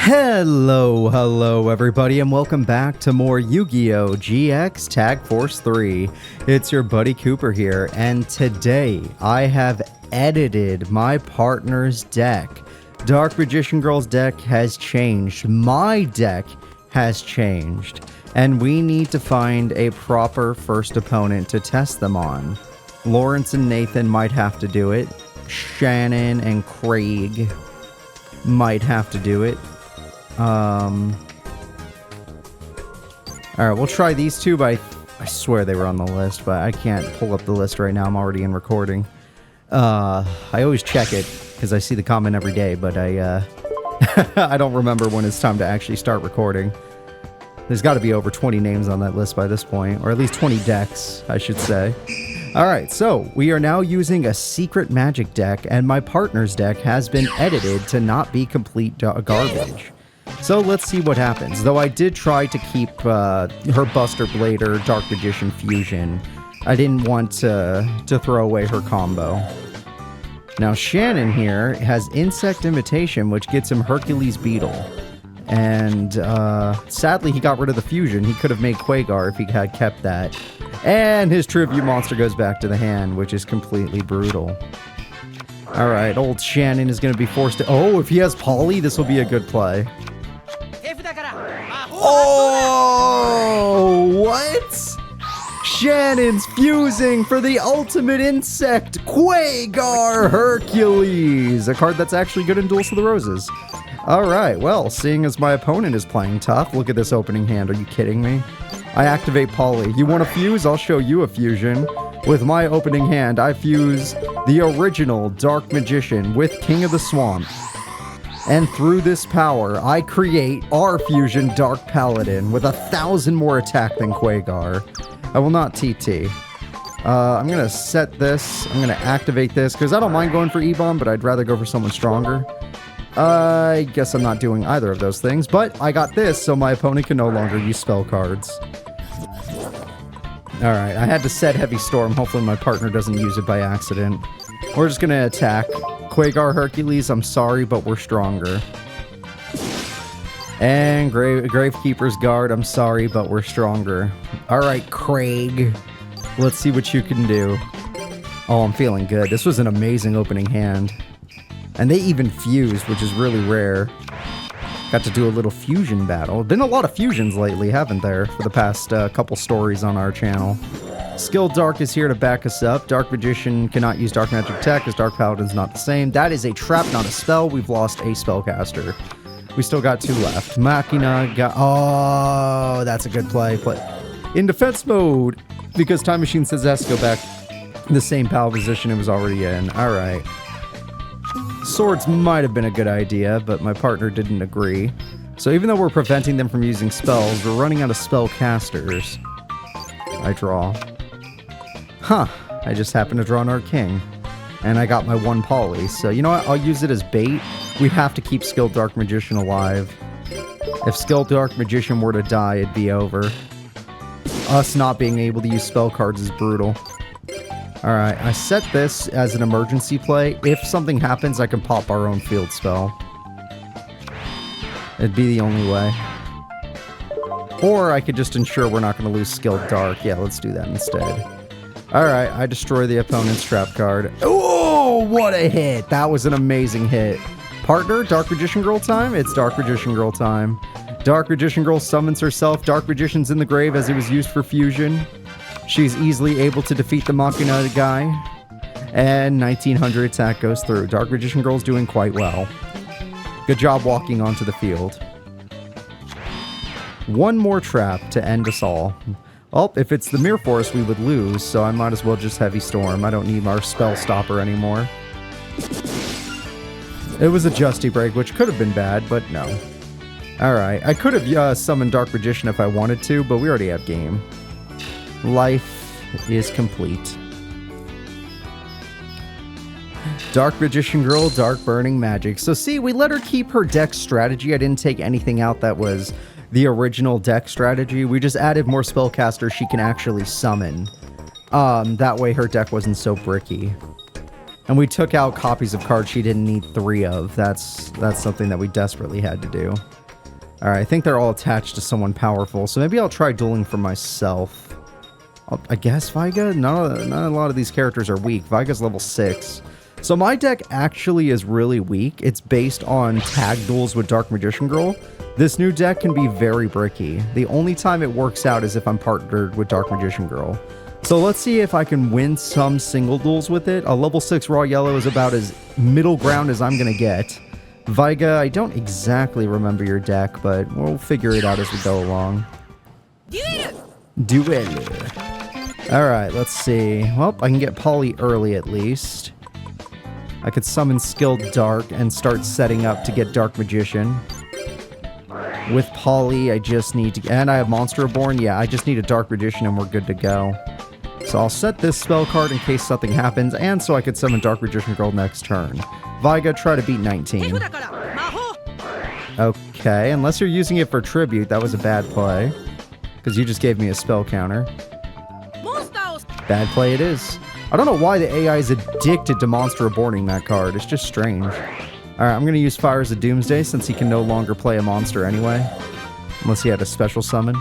Hello everybody, and welcome back to more Yu-Gi-Oh! GX Tag Force 3. It's your buddy Cooper here, and today I have edited my partner's deck. Dark Magician Girl's deck has changed. My deck has changed. And we need to find a proper first opponent to test them on. Lawrence and Nathan might have to do it. Shannon and Craig might have to do it. Alright, we'll try these two, but I swear they were on the list, but I can't pull up the list right now. I'm already in recording. I always check it, because I see the comment every day, but I don't remember when it's time to actually start recording. There's got to be over 20 names on that list by this point, or at least 20 decks, I should say. Alright, so we are now using a secret magic deck, and my partner's deck has been edited to not be complete garbage. So let's see what happens. Though I did try to keep her Buster Blader Dark Magician Fusion. I didn't want to throw away her combo. Now Shannon here has Insect Imitation, which gets him Hercules Beetle. And sadly he got rid of the Fusion. He could have made Quagar if he had kept that. And his Tribute Monster goes back to the hand, which is completely brutal. Alright, old Shannon is going to be forced to... Oh, if he has Poly, this will be a good play. Oh, what? Shannon's fusing for the ultimate insect, Quagar Hercules, a card that's actually good in Duels of the Roses. Alright, well, seeing as my opponent is playing tough, look at this opening hand, are you kidding me? I activate Poly. You want to fuse? I'll show you a fusion. With my opening hand, I fuse the original Dark Magician with King of the Swamp. And through this power, I create our fusion Dark Paladin with 1,000 more attack than Quagar. I will not TT. I'm going to set this. I'm going to activate this, because I don't mind going for E-Bomb, but I'd rather go for someone stronger. I guess I'm not doing either of those things, but I got this, so my opponent can no longer use spell cards. Alright, I had to set Heavy Storm. Hopefully my partner doesn't use it by accident. We're just going to attack. Quagar Hercules, I'm sorry, but we're stronger. And Gravekeeper's Guard, I'm sorry, but we're stronger. Alright, Craig. Let's see what you can do. Oh, I'm feeling good. This was an amazing opening hand. And they even fused, which is really rare. Got to do a little fusion battle. Been a lot of fusions lately, haven't there? For the past couple stories on our channel. Skill Dark is here to back us up. Dark Magician cannot use Dark Magic Attack because Dark Paladin's not the same. That is a trap, not a spell. We've lost a spellcaster. We still got 2 left. Machina got... Oh, that's a good play. In defense mode, because Time Machine says has to go back in the same pal position it was already in. Alright. Swords might have been a good idea, but my partner didn't agree. So even though we're preventing them from using spells, we're running out of spellcasters. I draw. Huh, I just happened to draw an King. And I got my 1 Poly, so you know what, I'll use it as bait. We have to keep Skilled Dark Magician alive. If Skilled Dark Magician were to die, it'd be over. Us not being able to use spell cards is brutal. Alright, I set this as an emergency play. If something happens, I can pop our own field spell. It'd be the only way. Or I could just ensure we're not going to lose Skilled Dark. Yeah, let's do that instead. Alright, I destroy the opponent's trap card. Oh, what a hit! That was an amazing hit. Partner, Dark Magician Girl time? It's Dark Magician Girl time. Dark Magician Girl summons herself. Dark Magician's in the grave as it was used for fusion. She's easily able to defeat the Machina guy. And 1900 attack goes through. Dark Magician Girl's doing quite well. Good job walking onto the field. 1 more trap to end us all. Well, if it's the Mirror Force, we would lose, so I might as well just Heavy Storm. I don't need our Spell Stopper anymore. It was a Justy Break, which could have been bad, but no. Alright, I could have summoned Dark Magician if I wanted to, but we already have game. Life is complete. Dark Magician Girl, Dark Burning Magic. So see, we let her keep her deck strategy. I didn't take anything out that was the original deck strategy. We just added more spellcasters she can actually summon. That way her deck wasn't so bricky. And we took out copies of cards she didn't need 3 of. That's something that we desperately had to do. Alright, I think they're all attached to someone powerful, so maybe I'll try dueling for myself. I guess Vyga? Not a lot of these characters are weak. Vyga's level 6. So my deck actually is really weak. It's based on tag duels with Dark Magician Girl. This new deck can be very bricky. The only time it works out is if I'm partnered with Dark Magician Girl. So let's see if I can win some single duels with it. A level 6 raw yellow is about as middle ground as I'm gonna get. Vyga, I don't exactly remember your deck, but we'll figure it out as we go along. Duel. Alright, let's see. Well, I can get Polly early at least. I could summon Skilled Dark and start setting up to get Dark Magician. With Polly, I just need to... And I have Monster Reborn. Yeah, I just need a Dark Magician and we're good to go. So I'll set this spell card in case something happens, and so I could summon Dark Magician Girl next turn. Vyga, try to beat 19. Okay, unless you're using it for tribute, that was a bad play. Because you just gave me a spell counter. Bad play it is. I don't know why the AI is addicted to Monster Reborning that card. It's just strange. Alright, I'm going to use Fire as a Doomsday since he can no longer play a monster anyway. Unless he had a special summon.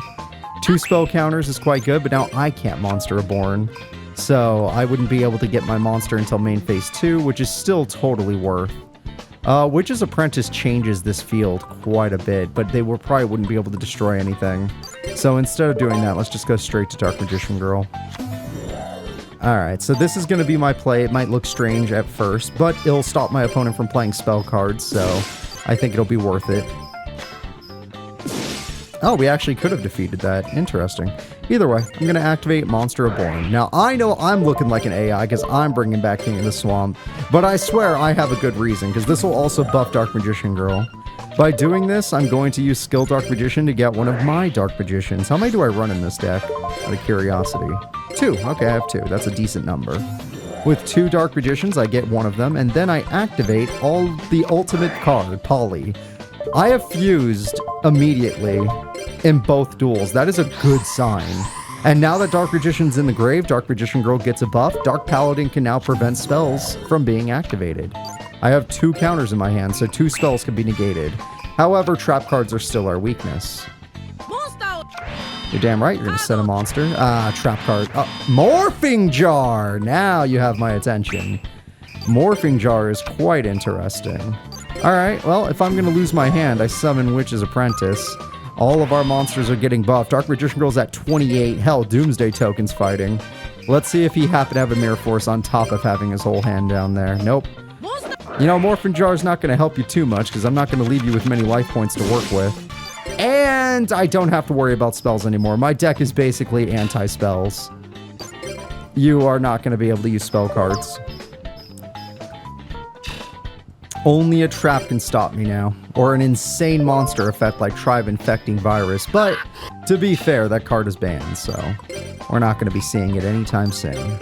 2 spell counters is quite good, but now I can't Monster Reborn. So I wouldn't be able to get my monster until main phase 2, which is still totally worth. Witch's Apprentice changes this field quite a bit, but they probably wouldn't be able to destroy anything. So instead of doing that, let's just go straight to Dark Magician Girl. Alright, so this is going to be my play. It might look strange at first, but it'll stop my opponent from playing spell cards, so I think it'll be worth it. Oh, we actually could have defeated that. Interesting. Either way, I'm going to activate Monster Reborn. Now, I know I'm looking like an AI because I'm bringing back King of the Swamp, but I swear I have a good reason, because this will also buff Dark Magician Girl. By doing this, I'm going to use Skill Dark Magician to get one of my Dark Magicians. How many do I run in this deck? Out of curiosity. 2. Okay, I have 2. That's a decent number. With 2 Dark Magicians, I get one of them, and then I activate the ultimate card, Polly. I have fused immediately in both duels. That is a good sign. And now that Dark Magician's in the grave, Dark Magician Girl gets a buff. Dark Paladin can now prevent spells from being activated. I have 2 counters in my hand, so 2 spells can be negated. However, trap cards are still our weakness. You're damn right you're going to set a monster. Trap card. Morphing Jar! Now you have my attention. Morphing Jar is quite interesting. Alright, well, if I'm going to lose my hand, I summon Witch's Apprentice. All of our monsters are getting buffed. Dark Magician Girl's at 28. Hell, Doomsday Token's fighting. Let's see if he happened to have a Mirror Force on top of having his whole hand down there. Nope. You know, Morphin Jar's not going to help you too much, because I'm not going to leave you with many life points to work with. And I don't have to worry about spells anymore. My deck is basically anti-spells. You are not going to be able to use spell cards. Only a trap can stop me now, or an insane monster effect like Tribe Infecting Virus, but to be fair, that card is banned, so we're not going to be seeing it anytime soon.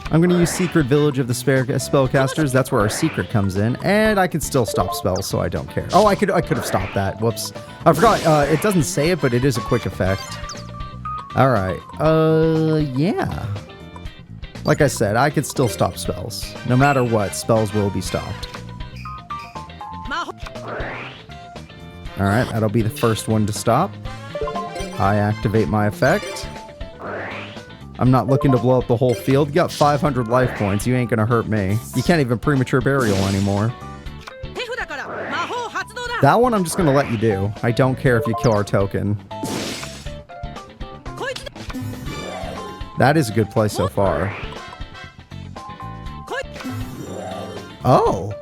I'm going to use Secret Village of the Spellcasters. That's where our secret comes in, and I can still stop spells, so I don't care. Oh, I could have stopped that. Whoops. I forgot. It doesn't say it, but it is a quick effect. All right. Yeah. Like I said, I could still stop spells. No matter what, spells will be stopped. All right, that'll be the first one to stop. I activate my effect. I'm not looking to blow up the whole field. You got 500 life points. You ain't gonna hurt me. You can't even premature burial anymore. That one I'm just gonna let you do. I don't care if you kill our token. That is a good play so far. Oh.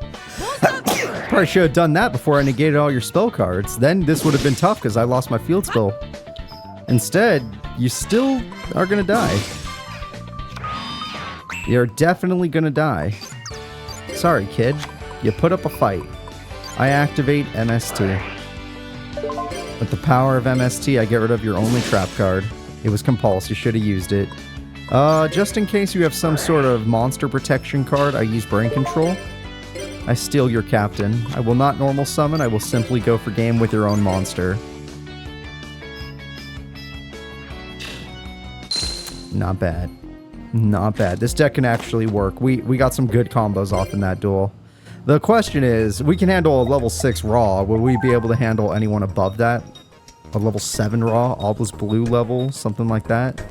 Probably should have done that before I negated all your spell cards. Then this would have been tough because I lost my field spell. Instead, you still are gonna die. You're definitely gonna die. Sorry, kid. You put up a fight. I activate MST. With the power of MST, I get rid of your only trap card. It was compulsory. You should have used it. Just in case you have some sort of monster protection card, I use Brain Control. I steal your captain. I will not normal summon. I will simply go for game with your own monster. Not bad. Not bad. This deck can actually work. We got some good combos off in that duel. The question is, we can handle a level 6 Raw. Will we be able to handle anyone above that? A level 7 Raw? Always blue level? Something like that?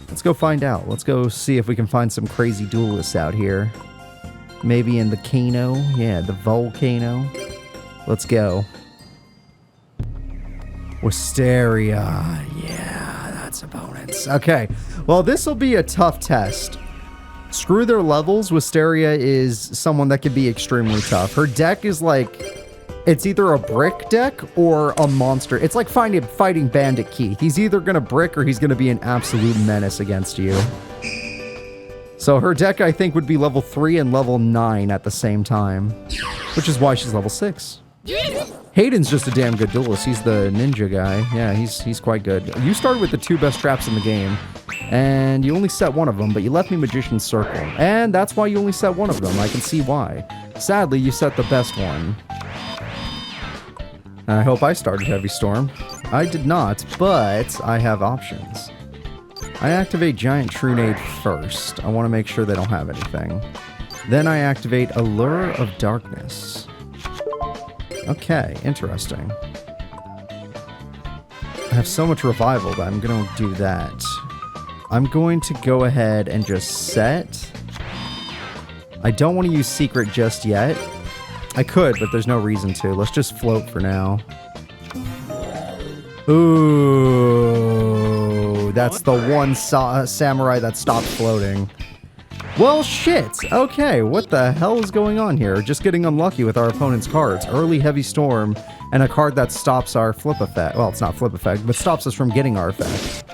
Let's go find out. Let's go see if we can find some crazy duelists out here. Maybe in the Kano? Yeah, the volcano. Let's go. Wisteria. Yeah, that's opponents. Okay. Well, this will be a tough test. Screw their levels. Wisteria is someone that can be extremely tough. Her deck is like... It's either a brick deck or a monster. It's like fighting Bandit Keith. He's either going to brick or he's going to be an absolute menace against you. So her deck, I think, would be level 3 and level 9 at the same time. Which is why she's level 6. Hayden's just a damn good duelist. He's the ninja guy. Yeah, he's quite good. You started with the 2 best traps in the game. And you only set one of them, but you left me Magician's Circle. And that's why you only set one of them. I can see why. Sadly, you set the best one. I hope I started Heavy Storm. I did not, but I have options. I activate Giant Trunade first. I want to make sure they don't have anything. Then I activate Allure of Darkness. Okay, interesting. I have so much Revival that I'm going to do that. I'm going to go ahead and just set. I don't want to use Secret just yet. I could, but there's no reason to. Let's just float for now. Ooh, that's the one samurai that stopped floating. Well, shit. Okay, what the hell is going on here? Just getting unlucky with our opponent's cards. Early Heavy Storm and a card that stops our flip effect. Well, it's not flip effect, but stops us from getting our effect.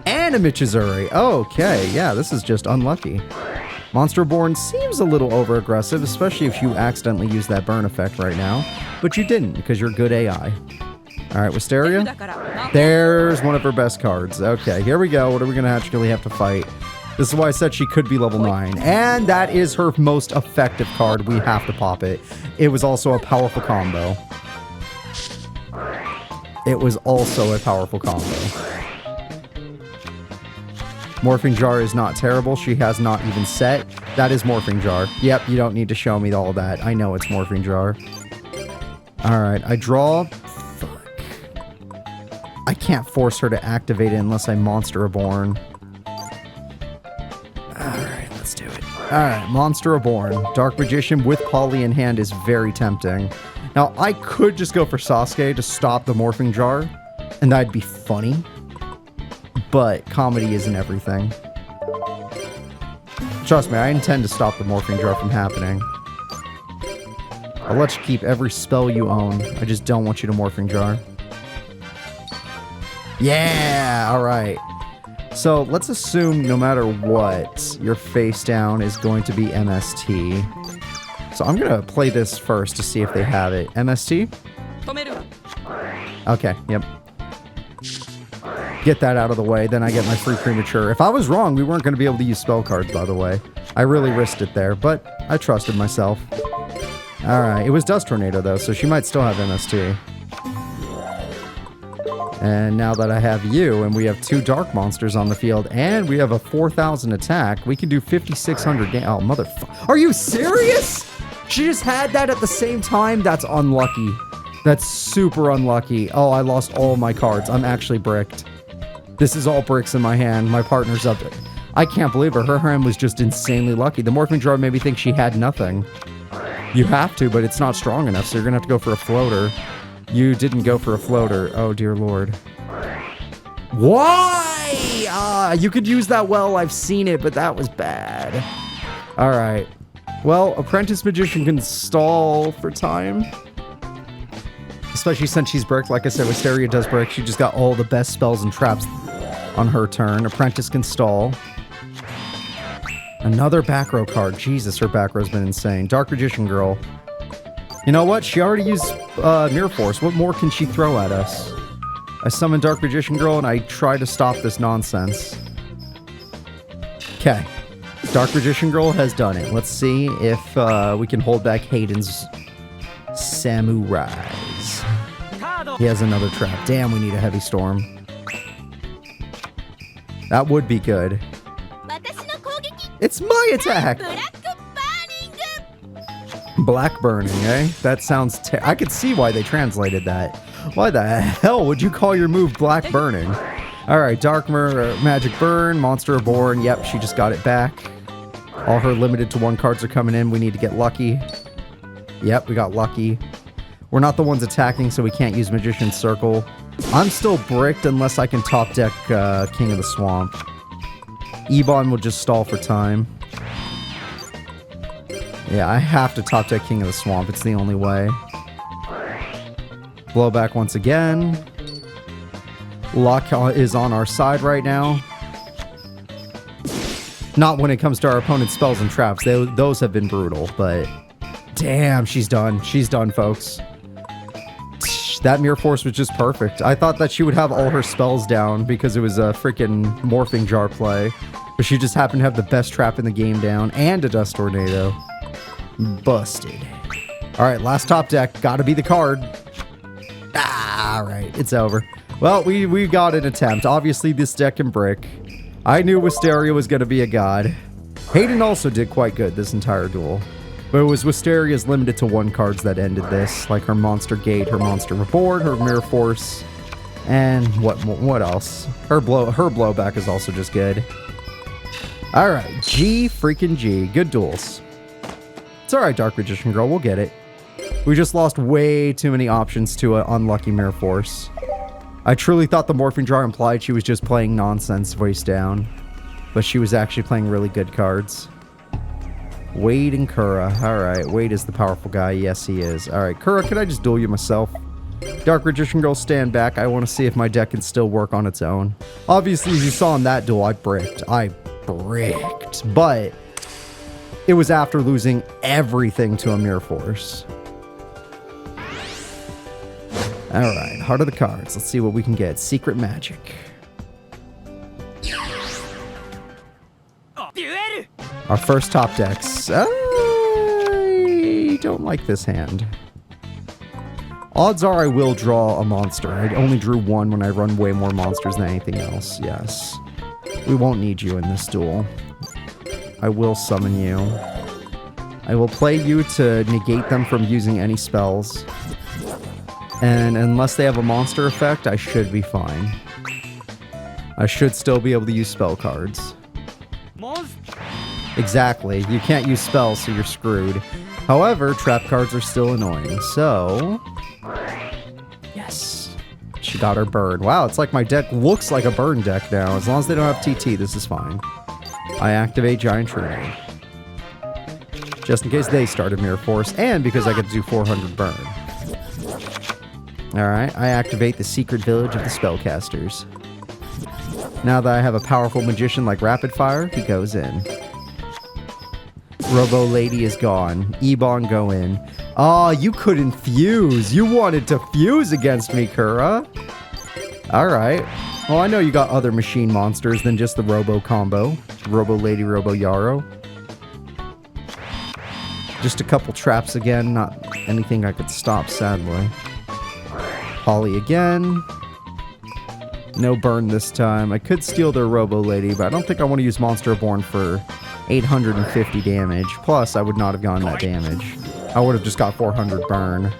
And a Michizuri. Okay, yeah, this is just unlucky. Monsterborn seems a little over-aggressive, especially if you accidentally use that burn effect right now. But you didn't, because you're good AI. Alright, Wisteria. There's one of her best cards. Okay, here we go. What are we going to actually have to fight? This is why I said she could be level 9. And that is her most effective card. We have to pop it. It was also a powerful combo. It was also a powerful combo. Morphing Jar is not terrible. She has not even set. That is Morphing Jar. Yep, you don't need to show me all that. I know it's Morphing Jar. Alright, I draw. Fuck. I can't force her to activate it unless I Monster Reborn. Alright, let's do it. Alright, Monster Reborn. Dark Magician with Poly in hand is very tempting. Now, I could just go for Sasuke to stop the Morphing Jar, and that'd be funny. But comedy isn't everything. Trust me, I intend to stop the Morphing Jar from happening. I'll let you keep every spell you own. I just don't want you to Morphing Jar. Yeah! Alright. So, let's assume no matter what, your face down is going to be MST. So I'm going to play this first to see if they have it. MST? Okay, yep. Get that out of the way, then I get my free premature. If I was wrong, we weren't going to be able to use spell cards, by the way. I really risked it there, but I trusted myself. Alright, it was Dust Tornado, though, so she might still have MST. And now that I have you, and we have 2 dark monsters on the field, and we have a 4,000 attack, we can do 5,600 damage. Oh, motherfucker. Are you serious? She just had that at the same time? That's unlucky. That's super unlucky. Oh, I lost all my cards. I'm actually bricked. This is all bricks in my hand. My partner's up. I can't believe her. Her hand was just insanely lucky. The Morphing Jar made me think she had nothing. You have to, but it's not strong enough, so you're going to have to go for a floater. You didn't go for a floater. Oh, dear Lord. Why? You could use that well. I've seen it, but that was bad. All right. Well, Apprentice Magician can stall for time. Especially since she's bricked. Like I said, Wisteria does brick. She just got all the best spells and traps on her turn. Apprentice can stall. Another back row card. Jesus, her back row's been insane. Dark Magician Girl. You know what? She already used Mirror Force. What more can she throw at us? I summon Dark Magician Girl and I try to stop this nonsense. Okay. Dark Magician Girl has done it. Let's see if we can hold back Hayden's Samurais. He has another trap. Damn, we need a Heavy Storm. That would be good. It's my attack! Black burning, eh? That sounds I could see why they translated that. Why the hell would you call your move Black Burning? Alright, Dark Magic Burn, Monster Reborn. Yep, she just got it back. All her limited to 1 cards are coming in. We need to get lucky. Yep, we got lucky. We're not the ones attacking, so we can't use Magician's Circle. I'm still bricked unless I can top deck King of the Swamp. Ebon will just stall for time. Yeah, I have to top deck King of the Swamp. It's the only way. Blowback once again. Luck is on our side right now. Not when it comes to our opponent's spells and traps. Those have been brutal, but... Damn, she's done. She's done, folks. That Mirror Force was just perfect. I thought that she would have all her spells down because it was a freaking Morphing Jar play. But she just happened to have the best trap in the game down and a Dust Tornado. Busted. Alright, last top deck. Gotta be the card. Alright, it's over. Well, we got an attempt. Obviously, this deck can brick. I knew Wisteria was going to be a god. Hayden also did quite good this entire duel. But it was Wisteria's limited to 1 cards that ended this. Like her Monster Gate, her Monster Reborn, her Mirror Force, and what else? Her blowback is also just good. Alright, G freaking G. Good duels. It's alright, Dark Magician Girl, we'll get it. We just lost way too many options to an unlucky Mirror Force. I truly thought the Morphing Jar implied she was just playing nonsense voice down. But she was actually playing really good cards. Wade and Kura. Alright, Wade is the powerful guy. Yes, he is. Alright, Kura, can I just duel you myself? Dark Magician Girl, stand back. I want to see if my deck can still work on its own. Obviously, as you saw in that duel, I bricked. But it was after losing everything to a Mirror Force. Alright, Heart of the Cards. Let's see what we can get. Secret Magic. Our first top decks. I don't like this hand. Odds are I will draw a monster. I only drew 1 when I run way more monsters than anything else. Yes. We won't need you in this duel. I will summon you. I will play you to negate them from using any spells. And unless they have a monster effect, I should be fine. I should still be able to use spell cards. Exactly. You can't use spells, so you're screwed. However, trap cards are still annoying, so... Yes. She got her burn. Wow, it's like my deck looks like a burn deck now. As long as they don't have TT, this is fine. I activate Giant Trinity. Just in case they start a Mirror Force, and because I get to do 400 burn. Alright, I activate the Secret Village of the Spellcasters. Now that I have a powerful magician like Rapid Fire, he goes in. Robo Lady is gone. Ebon, go in. Oh, you couldn't fuse. You wanted to fuse against me, Kura. Alright. Well, I know you got other machine monsters than just the Robo combo. Robo Lady, Robo Yarrow. Just a couple traps again. Not anything I could stop, sadly. Holly again. No burn this time. I could steal their Robo Lady, but I don't think I want to use Monster Reborn for 850 damage. Plus, I would not have gotten that damage. I would have just got 400 burn.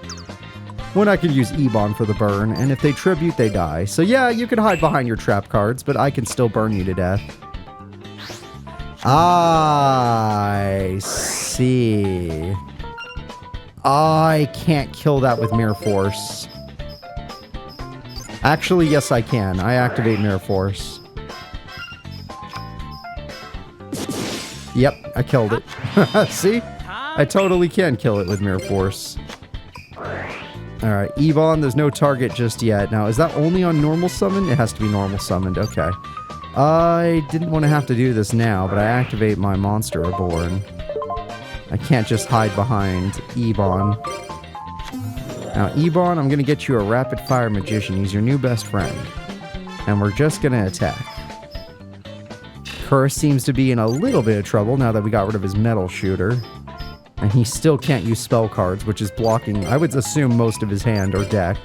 When I could use Ebon for the burn, and if they tribute, they die. So yeah, you could hide behind your trap cards, but I can still burn you to death. I see. I can't kill that with Mirror Force. Actually, yes I can. I activate Mirror Force. Yep, I killed it. See? I totally can kill it with Mirror Force. Alright, Ebon, there's no target just yet. Now, is that only on normal summon? It has to be normal summoned, okay. I didn't want to have to do this now, but I activate my Monster Reborn. I can't just hide behind Ebon. Now, Ebon, I'm going to get you a Rapid Fire Magician. He's your new best friend. And we're just going to attack. Kura seems to be in a little bit of trouble now that we got rid of his Metal Shooter. And he still can't use spell cards, which is blocking, I would assume, most of his hand or deck.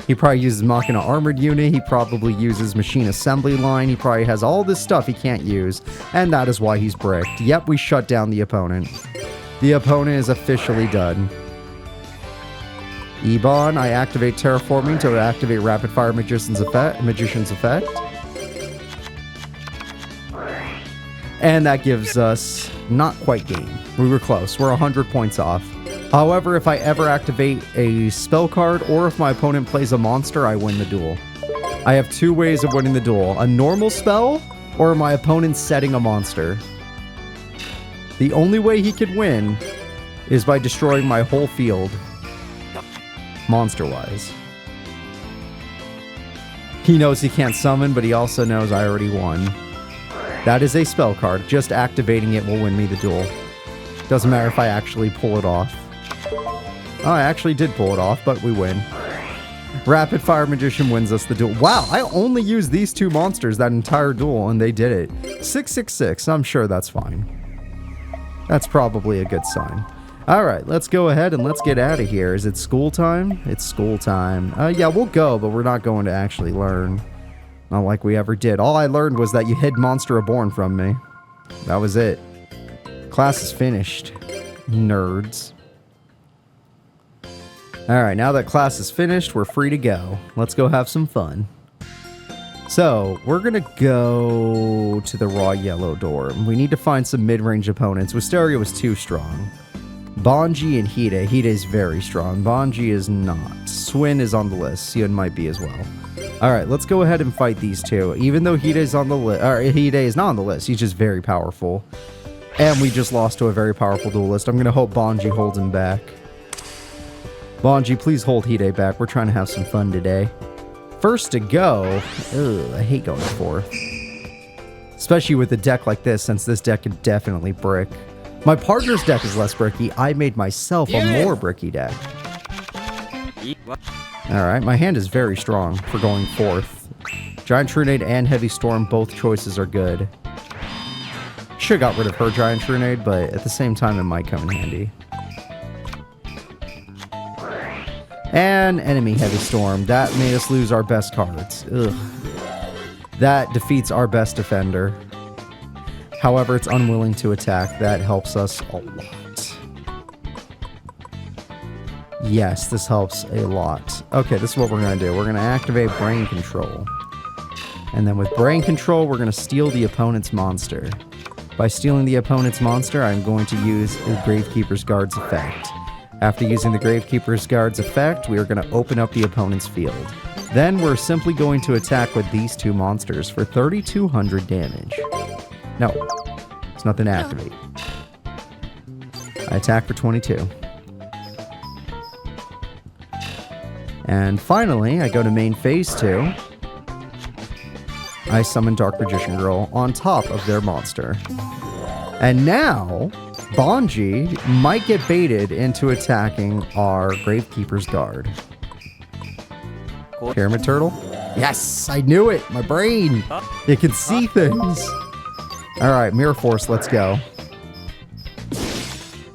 He probably uses Machina Armored Unit. He probably uses Machine Assembly Line. He probably has all this stuff he can't use. And that is why he's bricked. Yep, we shut down the opponent. The opponent is officially done. Ebon, I activate Terraforming to activate Rapid Fire Magician's Effect. And that gives us not quite game. We were close. We're 100 points off. However, if I ever activate a spell card or if my opponent plays a monster, I win the duel. I have two ways of winning the duel. A normal spell or my opponent setting a monster. The only way he could win is by destroying my whole field, monster-wise. He knows he can't summon, but he also knows I already won. That is a spell card. Just activating it will win me the duel. Doesn't matter if I actually pull it off. Oh, I actually did pull it off, but we win. Rapid Fire Magician wins us the duel. Wow, I only used these two monsters that entire duel, and they did it. 666, I'm sure that's fine. That's probably a good sign. Alright, let's go ahead and let's get out of here. Is it school time? It's school time. Yeah, we'll go, but we're not going to actually learn. Not like we ever did. All I learned was that you hid Monster Reborn from me. That was it. Class is finished. Nerds. Alright, now that class is finished, we're free to go. Let's go have some fun. So, we're gonna go to the raw yellow door. We need to find some mid-range opponents. Wisteria was too strong. Bawnji and Hide. Hide is very strong. Bawnji is not. Swin is on the list. Sion might be as well. Alright, let's go ahead and fight these two. Even though Hide is on the list, or Hide is not on the list, he's just very powerful. And we just lost to a very powerful duelist. I'm gonna hope Bawnji holds him back. Bawnji, please hold Hide back. We're trying to have some fun today. First to go. Ugh, I hate going fourth. Especially with a deck like this, since this deck can definitely brick. My partner's deck is less bricky. I made myself a more bricky deck. Alright, my hand is very strong for going fourth. Giant Trunade and Heavy Storm, both choices are good. Should've got rid of her Giant Trunade, but at the same time it might come in handy. And enemy Heavy Storm. That made us lose our best cards. Ugh. That defeats our best defender. However, it's unwilling to attack. That helps us a lot. Yes, this helps a lot. Okay, this is what we're going to do. We're going to activate Brain Control. And then with Brain Control, we're going to steal the opponent's monster. By stealing the opponent's monster, I'm going to use the Gravekeeper's Guard's effect. After using the Gravekeeper's Guard's effect, we are going to open up the opponent's field. Then we're simply going to attack with these two monsters for 3,200 damage. No, it's nothing to activate. I attack for 22. And finally, I go to main phase 2. I summon Dark Magician Girl on top of their monster. And now, Bawnji might get baited into attacking our Gravekeeper's Guard. Pyramid Turtle? Yes, I knew it. My brain. It can see things. Alright, Mirror Force, let's go.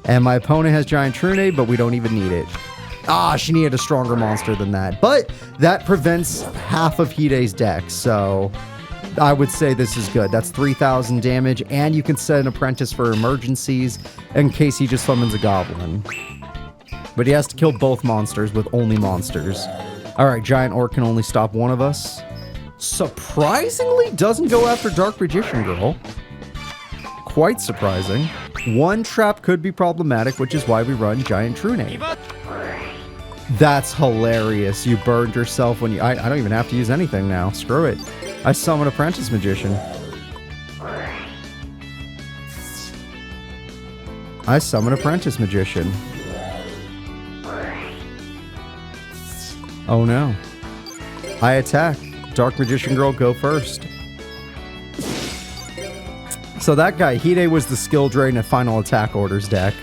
And my opponent has Giant Trunade, but we don't even need it. Ah, she needed a stronger monster than that. But that prevents half of Hide's deck, so I would say this is good. That's 3,000 damage, and you can set an apprentice for emergencies in case he just summons a goblin. But he has to kill both monsters with only monsters. Alright, Giant Orc can only stop one of us. Surprisingly, doesn't go after Dark Magician Girl. Quite surprising. One trap could be problematic, which is why we run Giant Trunade. That's hilarious. You burned yourself when you... I don't even have to use anything now. Screw it. I summon Apprentice Magician. I summon Apprentice Magician. Oh no. I attack. Dark Magician Girl, go first. So that guy, Hide, was the skill drain and final attack orders deck.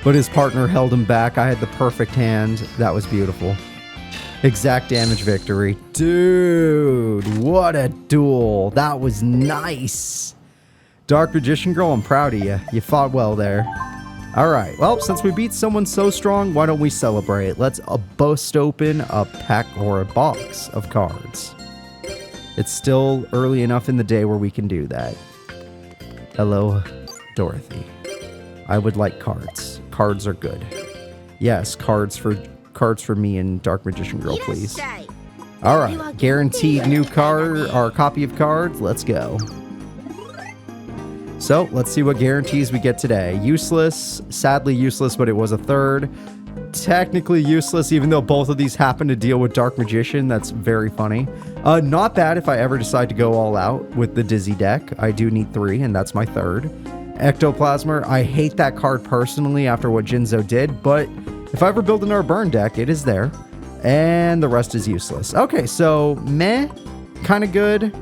But his partner held him back. I had the perfect hand. That was beautiful. Exact damage victory. Dude, what a duel. That was nice. Dark Magician Girl, I'm proud of you. You fought well there. Alright, well, since we beat someone so strong, why don't we celebrate? Let's bust open a pack or a box of cards. It's still early enough in the day where we can do that. Hello, Dorothy. I would like cards. Cards are good. Yes, cards for me and Dark Magician Girl, please. Alright, guaranteed new card or copy of cards. Let's go. So, let's see what guarantees we get today. Useless, sadly useless, but it was a third. Technically useless, even though both of these happen to deal with Dark Magician. That's very funny. Not bad if I ever decide to go all out with the Dizzy deck. I do need 3, and that's my third. Ectoplasmer, I hate that card personally after what Jinzo did, but if I ever build another burn deck, it is there. And the rest is useless. Okay, so meh, kind of good.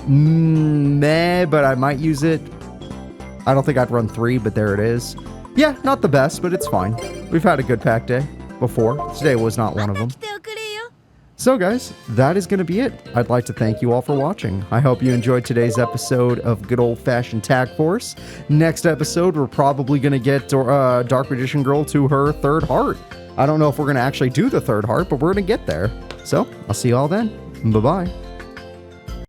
Meh, but I might use it. I don't think I'd run 3, but there it is. Yeah, not the best, but it's fine. We've had a good pack day before. Today was not one of them. So guys, that is going to be it. I'd like to thank you all for watching. I hope you enjoyed today's episode of Good Old Fashioned Tag Force. Next episode, we're probably going to get Dark Magician Girl to her 3rd heart. I don't know if we're going to actually do the 3rd heart, but we're going to get there. So, I'll see you all then. Bye-bye.